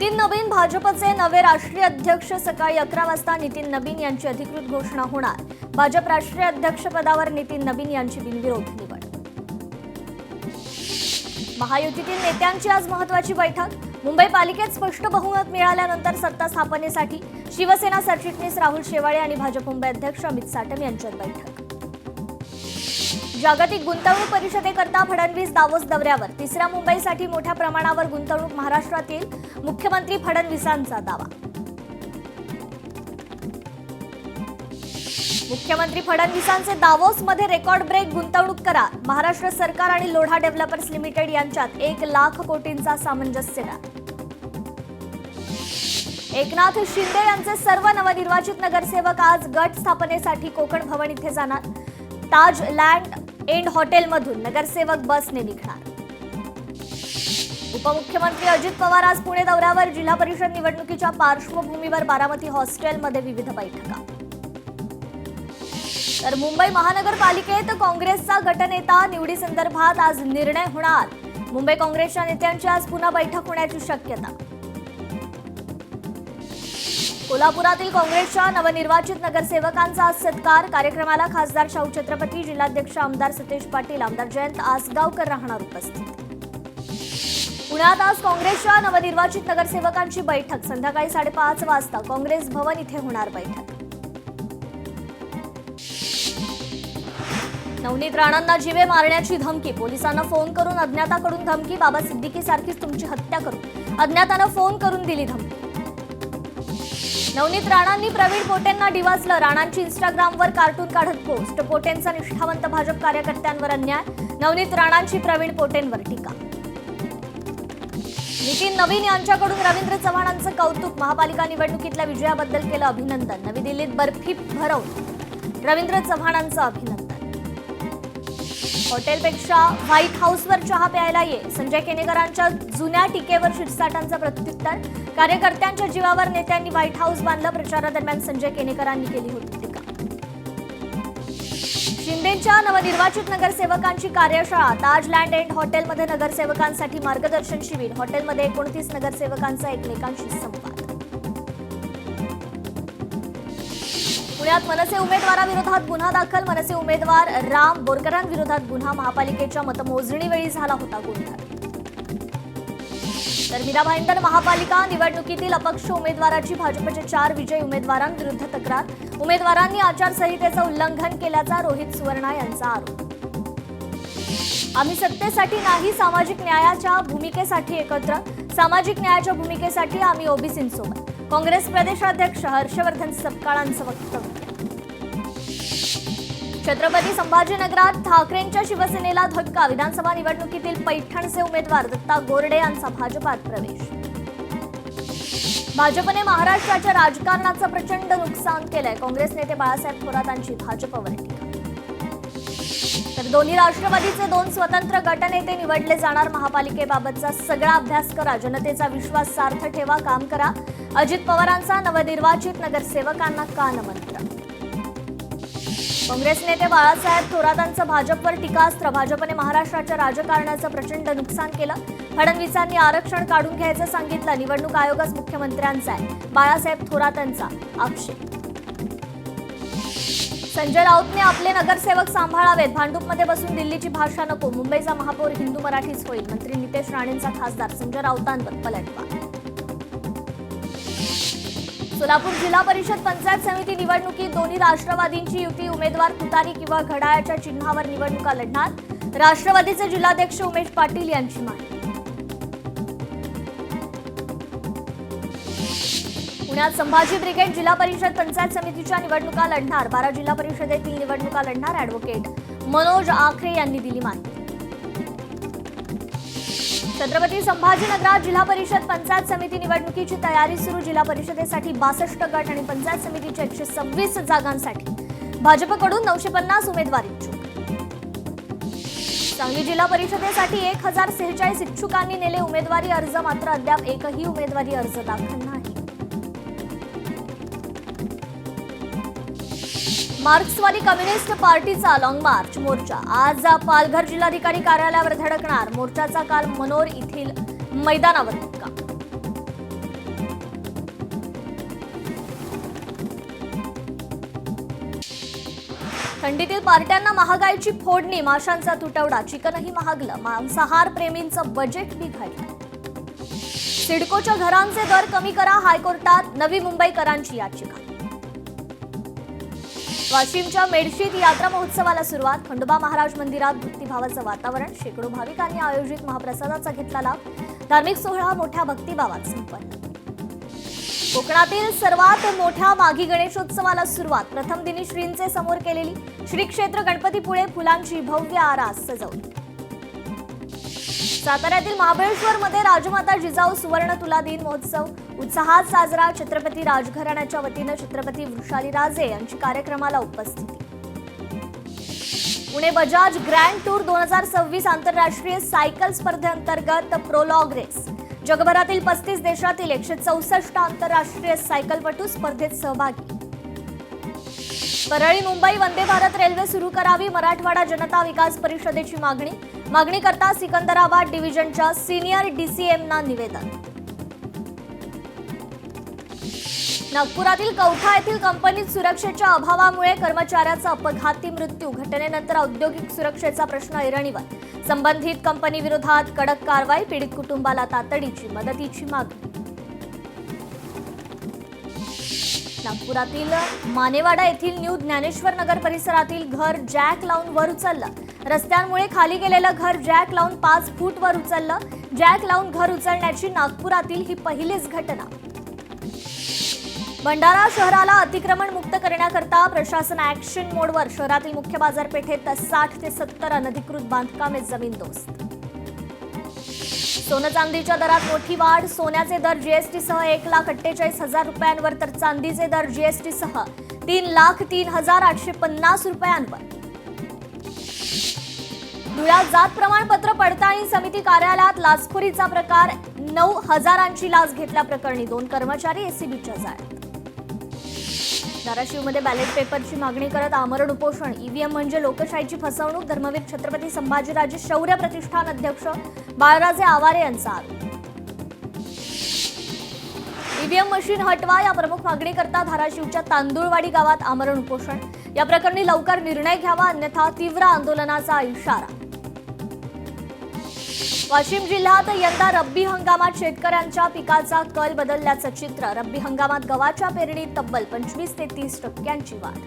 नितीन नवीन भाजपचे नवे राष्ट्रीय अध्यक्ष सकाळी 11 वाजता नितीन नवीन यांची अधिकृत घोषणा होणार। भाजप राष्ट्रीय अध्यक्ष पदावर नितीन नवीन यांची बिनविरोध निवड। महायुतीतील नेत्यांची आज महत्त्वाची बैठक। मुंबई पालिकेत स्पष्ट बहुमत मिळाल्यानंतर सत्ता स्थापनेसाठी शिवसेना सरचिटणीस राहुल शेवाळे आणि भाजप मुंबई अध्यक्ष अमित साटम यांच्यात बैठक। जागतिक गुंतवणूक परिषदेकरता फडणवीस दावोस दौऱ्यावर। तिसऱ्या मुंबईसाठी मोठ्या प्रमाणावर गुंतवणूक महाराष्ट्रात येईल, मुख्यमंत्री फडणवीसांचा दावा। मुख्यमंत्री फडणवीसांचे दावोसमध्ये रेकॉर्ड ब्रेक गुंतवणूक करार। महाराष्ट्र सरकार आणि लोढा डेव्हलपर्स लिमिटेड यांच्यात 1 लाख कोटींचा सामंजस्य करार। एकनाथ शिंदे यांचे सर्व नवनिर्वाचित नगरसेवक आज गट स्थापनेसाठी कोकण भवन इथे जाणार। ताज लँड एंड हॉटेलमधून नगरसेवक बसने निघणार। उपमुख्यमंत्री अजित पवार आज पुणे दौऱ्यावर। जिल्हा परिषद निवडणुकीच्या पार्श्वभूमीवर बारामती हॉस्टेलमध्ये विविध बैठका। तर मुंबई महानगरपालिकेत काँग्रेसचा गटनेता निवडीसंदर्भात आज निर्णय होणार। मुंबई काँग्रेसच्या नेत्यांची आज पुन्हा बैठक होण्याची शक्यता। कोल्हापुरातील काँग्रेसच्या नवनिर्वाचित नगरसेवकांचा आज सत्कार। कार्यक्रमाला खासदार शाहू छत्रपती, जिल्हाध्यक्ष आमदार सतेज पाटील, आमदार जयंत आसगावकर राहणार उपस्थित। पुण्यात आज काँग्रेसच्या नवनिर्वाचित नगरसेवकांची बैठक। संध्याकाळी 5:30 वाजता काँग्रेस भवन इथे होणार बैठक। नवनीत राणांना जीवे मारण्याची धमकी। पोलिसांना फोन करून अज्ञाताकडून धमकी। बाबा सिद्दीकी सारखीच तुमची हत्या करू, अज्ञातानं फोन करून दिली धमकी। नवनीत राणांनी प्रवीण पोटेंना डिवचलं। राणांची इंस्टाग्रामवर कार्टून काढत पोस्ट। पोटेंचा निष्ठावंत भाजप कार्यकर्त्यांवर अन्याय। नवनीत राणांची प्रवीण पोटेंवर टीका। नितीन नवीन यांच्याकडून रवींद्र चव्हाणांचं कौतुक। महापालिका निवडणुकीतल्या विजयाबद्दल केलं अभिनंदन। नवी दिल्लीत बर्फी भरवून रवींद्र चव्हाणांचं अभिनंदन। हॉटेलपेक्षा व्हाईट हाऊसवर चहा प्यायला ये। संजय केनेकरांच्या जुन्या टीकेवर शिरसाटांचं प्रत्युत्तर। कार्यकर्त्यांच्या जीवावर नेत्यांनी व्हाईट हाऊस बांधलं। प्रचारादरम्यान संजय केनेकरांनी केली होती टीका। शिंदेच्या नवनिर्वाचित नगरसेवकांची कार्यशाळा। ताज लँड एंड हॉटेलमध्ये नगरसेवकांसाठी मार्गदर्शन शिबिर। हॉटेलमध्ये 29 नगरसेवकांचा एकमेकांशी संवाद। पुण्यात मनसे उमेदवाराविरोधात गुन्हा दाखल। मनसे उमेदवार राम बोरकरांविरोधात गुन्हा। महापालिकेच्या मतमोजणीवेळी झाला होता गोंधळ। तर मीरा भाईंदर महापालिका निवडणुकीतील अपक्ष उमेदवाराची भाजपचे 4 विजयी उमेदवारांविरुद्ध तक्रार। उमेदवारांनी आचारसंहितेचं उल्लंघन केल्याचा रोहित सुवर्णा यांचा आरोप। आम्ही सत्तेसाठी नाही, सामाजिक न्यायाच्या भूमिकेसाठी एकत्र। सामाजिक न्यायाच्या भूमिकेसाठी आम्ही ओबीसींसोबत। काँग्रेस प्रदेशाध्यक्ष हर्षवर्धन सपकाळांचं वक्तव्य। छत्रपती संभाजीनगरात ठाकरेंच्या शिवसेनेला धक्का। विधानसभा निवडणुकीतील पैठणचे उमेदवार दत्ता गोरडे यांचा भाजपात प्रवेश। भाजपने महाराष्ट्राच्या राजकारणाचं प्रचंड नुकसान केलंय। काँग्रेस नेते बाळासाहेब थोरातांची भाजपवर टीका। तर दोन्ही राष्ट्रवादीचे 2 स्वतंत्र गटनेते निवडले जाणार। महापालिकेबाबतचा सगळा अभ्यास करा, जनतेचा विश्वास सार्थ ठेवा, काम करा। अजित पवारांचा नवनिर्वाचित नगरसेवकांना कानमंत्र। काँग्रेस नेते बाळासाहेब थोरातांचं भाजपवर टीकास्त्र। भाजपने महाराष्ट्राच्या राजकारणाचं प्रचंड नुकसान केलं। फडणवीसांनी आरक्षण काढून घ्यायचं सांगितलं। निवडणूक आयोगच मुख्यमंत्र्यांचा आहे, बाळासाहेब थोरातांचा आक्षेप। संजय राऊतने आपले नगरसेवक सांभाळावेत। भांडूपमध्ये बसून दिल्लीची भाषा नको। मुंबईचा महापौर हिंदू मराठीच होईल। मंत्री नितेश राणेंचा खासदार संजय राऊतांवर पलटवार। सोलापूर जिल्हा परिषद पंचायत समिती निवडणुकीत दोन्ही राष्ट्रवादींची युती। उमेदवार तुतारी किंवा घड्याळाच्या चिन्हावर निवडणुका लढणार। राष्ट्रवादीचे जिल्हाध्यक्ष उमेश पाटील यांची माहिती। पुण्यात संभाजी ब्रिगेड जिल्हा परिषद पंचायत समितीच्या निवडणुका लढणार। 12 जिल्हा परिषदेतील निवडणुका लढणार। ॲडव्होकेट मनोज आखरे यांनी दिली माहिती। छत्रपती संभाजीनगरात जिल्हा परिषद पंचायत समिती निवडणुकीची तयारी सुरू। जिल्हा परिषदेसाठी 62 गट आणि पंचायत समितीच्या 126 जागांसाठी भाजपकडून 950 उमेदवार इच्छुक। सांगली जिल्हा परिषदेसाठी 1046 इच्छुकांनी नेले उमेदवारी अर्ज। मात्र अद्याप एकही उमेदवारी अर्ज दाखल नाही। मार्क्सवादी कम्युनिस्ट पार्टीचा लॉंग मार्च मोर्चा आज पालघर जिल्हाधिकारी कार्यालयावर धडकणार। मोर्चाचा काल मनोर येथील मैदानावर मुक्काम। थंडीतील पार्ट्यांना महागाईची फोडणी, माशांचा तुटवडा, चिकनही महागलं, मांसाहार प्रेमींचं बजेट बिघडलं. सिडकोच्या घरांचे दर कमी करा, हायकोर्टात नवी मुंबईकरांची याचिका. वाशिमच्या मेडशीत यात्रा महोत्सवाला सुरुवात, खंडोबा महाराज मंदिरात भक्तिभावाचं वातावरण, शेकडो भाविकांनी आयोजित महाप्रसादाचा घेतला लाभ, धार्मिक सोहळा मोठ्या भक्तिभावात संपन्न. कोकणातील सर्वात मोठ्या माघी गणेशोत्सवाला सुरुवात, प्रथम दिनी श्रींचे समोर केलेली श्री क्षेत्र गणपतीपुळे फुलांची भव्य आरास सजवली. साताऱ्यातील महाबळेश्वरमध्ये राजमाता जिजाऊ सुवर्ण तुला दिन महोत्सव उत्साहात साजरा, छत्रपती राजघराण्याच्या वतीनं छत्रपती वृषालीराजे यांची कार्यक्रमाला उपस्थिती. पुणे बजाज ग्रँड टूर 2026 आंतरराष्ट्रीय सायकल स्पर्धेअंतर्गत प्रोलॉग रेस, जगभरातील 35 देशातील 164 आंतरराष्ट्रीय सायकलपटू स्पर्धेत सहभागी. परळी मुंबई वंदे भारत रेल्वे सुरू करावी, मराठवाडा जनता विकास परिषदेची मागणी करता सिकंदराबाद डिव्हिजनच्या सिनियर डीसीएमना निवेदन. नागपुरातील कौठा येथील कंपनीत सुरक्षेच्या अभावामुळे कर्मचाऱ्याचा अपघाती मृत्यू, घटनेनंतर औद्योगिक सुरक्षेचा प्रश्न ऐरणीवर, संबंधित कंपनीविरोधात कडक कारवाई, पीडित कुटुंबाला तातडीची मदतीची मागणी. नागपुरातील मानेवाडा येथील न्यू ज्ञानेश्वर नगर परिसरातील घर जॅक लावून वर उचललं, रस्त्यांमुळे खाली गेलेलं घर जॅक लावून 5 फूट वर उचललं. जॅक लावून घर उचलण्याची नागपुरातील ही पहिलीच घटना. भंडारा शहराला अतिक्रमण मुक्त करण्याकरता प्रशासन ऍक्शन मोडवर, शहरातील मुख्य बाजारपेठेत 60 ते 70 अनधिकृत बांधकामे जमीनदोस्त. सोनं चांदीच्या दरात मोठी वाढ, सोन्याचे दर जीएसटीसह 1,48,000 रुपयांवर, तर चांदीचे दर जीएसटीसह 3,03,850 रुपयांवर. धुळ्यात जात प्रमाणपत्र पडताळणी समिती कार्यालयात लाचखोरीचा प्रकार, 9,000ची लाच घेतल्याप्रकरणी 2 कर्मचारी एसीबीच्या जाळ्यात. धाराशिवमध्ये बॅलेट पेपरची मागणी करत आमरण उपोषण, ईव्हीएम म्हणजे लोकशाहीची फसवणूक, धर्मवीर छत्रपती संभाजीराजे शौर्य प्रतिष्ठान अध्यक्ष बाळराजे आवारे यांचा आरोप. ईव्हीएम मशीन हटवा या प्रमुख मागणीकरता धाराशिवच्या तांदुळवाडी गावात आमरण उपोषण, या प्रकरणी लवकर निर्णय घ्यावा अन्यथा तीव्र आंदोलनाचा इशारा. वाशिम जिल्ह्यात यंदा रब्बी हंगामात शेतकऱ्यांच्या पिकाचा कल बदलल्याचं चित्र, रब्बी हंगामात गव्हाच्या पेरणीत तब्बल 25 ते 30% वाढ.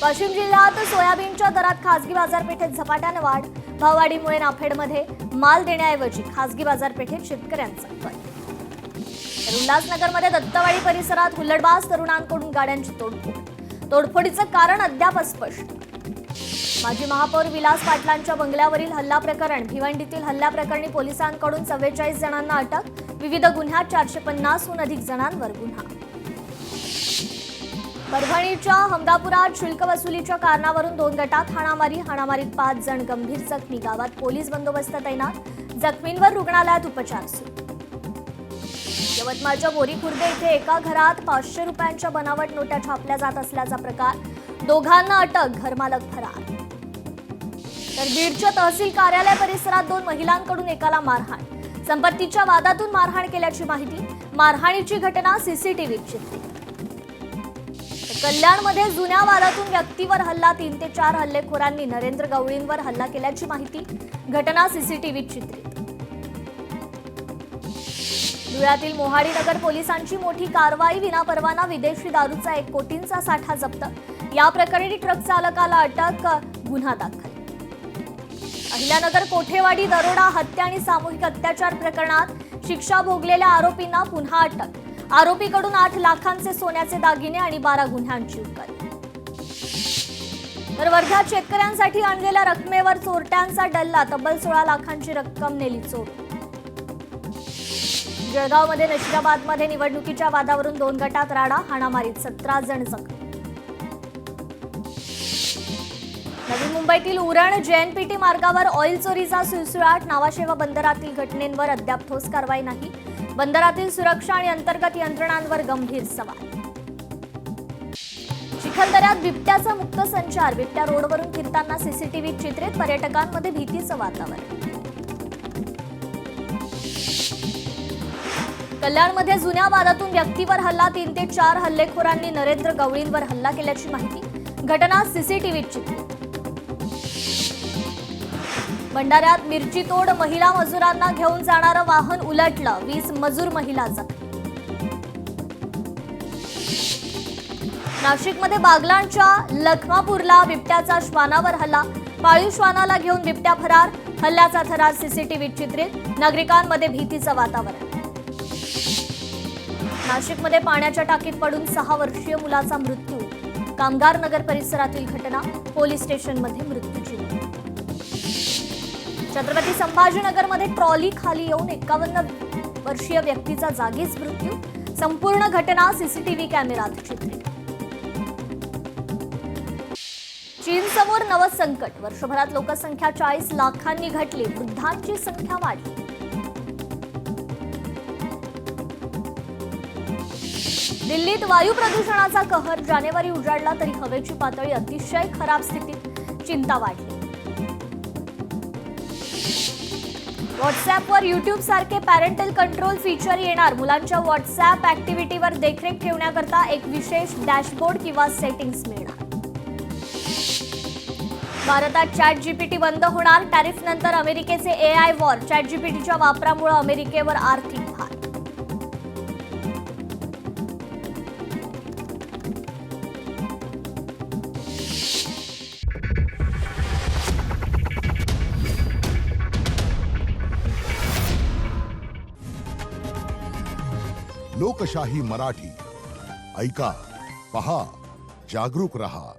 वाशिम जिल्ह्यात सोयाबीनच्या दरात खासगी बाजारपेठेत झपाट्याने वाढ, भाववाढीमुळे नाफेडमध्ये माल देण्याऐवजी खासगी बाजारपेठेत शेतकऱ्यांचा कल. उल्हासनगरमध्ये दत्तवाडी परिसरात हुल्लडबाज तरुणांकडून गाड्यांची तोडफोड, तोडफोडीचं कारण अद्याप अस्पष्ट. माजी महापौर विलास पाटलांच्या बंगल्यावरील हल्ला प्रकरण, भिवंडीतील हल्ल्याप्रकरणी पोलिसांकडून 44 जणांना अटक, विविध गुन्ह्यात 450हून अधिक जणांवर गुन्हा. परभणीच्या हमदापुरात शुल्क वसुलीच्या कारणावरून 2 गटात हाणामारीत 5 जण गंभीर जखमी, गावात पोलीस बंदोबस्त तैनात, जखमींवर रुग्णालयात उपचार सुरू. यवतमाळच्या बोरी खुर्द येथे एका घरात 500 रुपयांच्या बनावट नोटा छापल्या जात असल्याचा प्रकार, 2घांना अटक, घरमालक फरार. तर बीडच्या तहसील कार्यालय परिसरात 2 महिलांकडून एकाला मारहाण, संपत्तीच्या वादातून मारहाण केल्याची माहिती, मारहाणीची घटना सीसीटीव्हीत चित्रित. कल्याणमध्ये जुन्या वादातून व्यक्तीवर हल्ला, 3 ते 4 हल्लेखोरांनी नरेंद्र गवळींवर हल्ला केल्याची माहिती, घटना सीसीटीव्हीत चित्रित. धुळ्यातील मोहाडी नगर पोलिसांची मोठी कारवाई, विनापरवाना विदेशी दारूचा 1 कोटींचा साठा जप्त, या प्रकरणी ट्रक चालकाला अटक, गुन्हा दाखल. अहिल्यानगर कोठेवाडी दरोडा, हत्या आणि सामूहिक अत्याचार प्रकरणात शिक्षा भोगलेल्या आरोपींना पुन्हा अटक, आरोपीकडून 8 लाखांचे सोन्याचे दागिने आणि 12 गुन्ह्यांची उकल. तर वर्ध्यात शेतकऱ्यांसाठी आणलेल्या रकमेवर चोरट्यांचा डल्ला, तब्बल 16 लाखांची रक्कम नेली चोरून. जळगावमध्ये नशिराबादमध्ये निवडणुकीच्या वादावरून 2 गटात राडा, हाणामारीत 17 जण जखमी. नवी मुंबईतील उरण जेएनपीटी मार्गावर ऑइल चोरीचा सुळसुळाट, नावाशेवा बंदरातील घटनेंवर अद्याप ठोस कारवाई नाही, बंदरातील सुरक्षा आणि अंतर्गत यंत्रणांवर गंभीर सवाल. चिखलदऱ्यात बिबट्याचा मुक्त संचार, बिबट्या रोडवरून फिरताना सीसीटीव्हीत चित्रित, पर्यटकांमध्ये भीतीचं वातावरण. कल्याणमध्ये जुन्या वादातून व्यक्तीवर हल्ला, 3 ते 4 हल्लेखोरांनी नरेंद्र गवळींवर हल्ला केल्याची माहिती, घटना सीसीटीव्हीत चित्रित. भंडाऱ्यात मिरची तोड महिला मजुरांना घेऊन जाणारं वाहन उलटलं, 20 मजूर महिला जखमी. नाशिकमध्ये बागलाणच्या लखमापूरला बिबट्याचा श्वानावर हल्ला, पाळीव श्वानाला घेऊन बिबट्या फरार, हल्ल्याचा थरार सीसीटीव्हीत चित्रित, नागरिकांमध्ये भीतीचं वातावरण. नाशिकमध्ये पाण्याच्या टाकीत पडून 6 वर्षीय मुलाचा मृत्यू, कामगार नगर परिसरातील घटना, पोलीस स्टेशनमध्ये मृत्यूची नोंद. छत्रपती संभाजीनगरमध्ये ट्रॉली खाली येऊन 51 वर्षीय व्यक्तीचा जागीच मृत्यू, संपूर्ण घटना सीसीटीव्ही कॅमेऱ्यात चित्रित. चीनसमोर नवं संकट, वर्षभरात लोकसंख्या 40 लाखांनी घटली, वृद्धांची संख्या वाढली. दिल्लीत वायू प्रदूषणाचा कहर, जानेवारी उजाडला तरी हवेची पातळी अतिशय खराब स्थितीत, चिंता वाढली. व्हॉट्सअॅपवर युट्यूब सारखे पॅरेंटल कंट्रोल फीचर येणार, मुलांच्या व्हॉट्सअॅप ऍक्टिव्हिटीवर देखरेख ठेवण्याकरता एक विशेष डॅशबोर्ड किंवा सेटिंग्स मिळणार. भारतात चॅट जीपीटी बंद होणार, टॅरिफ नंतर अमेरिकेचे एआय वॉर, चॅट जीपीटीच्या वापरामुळे अमेरिकेवर आर्थिक भार. लोकशाही मराठी ऐका, पहा, जागरूक रहा.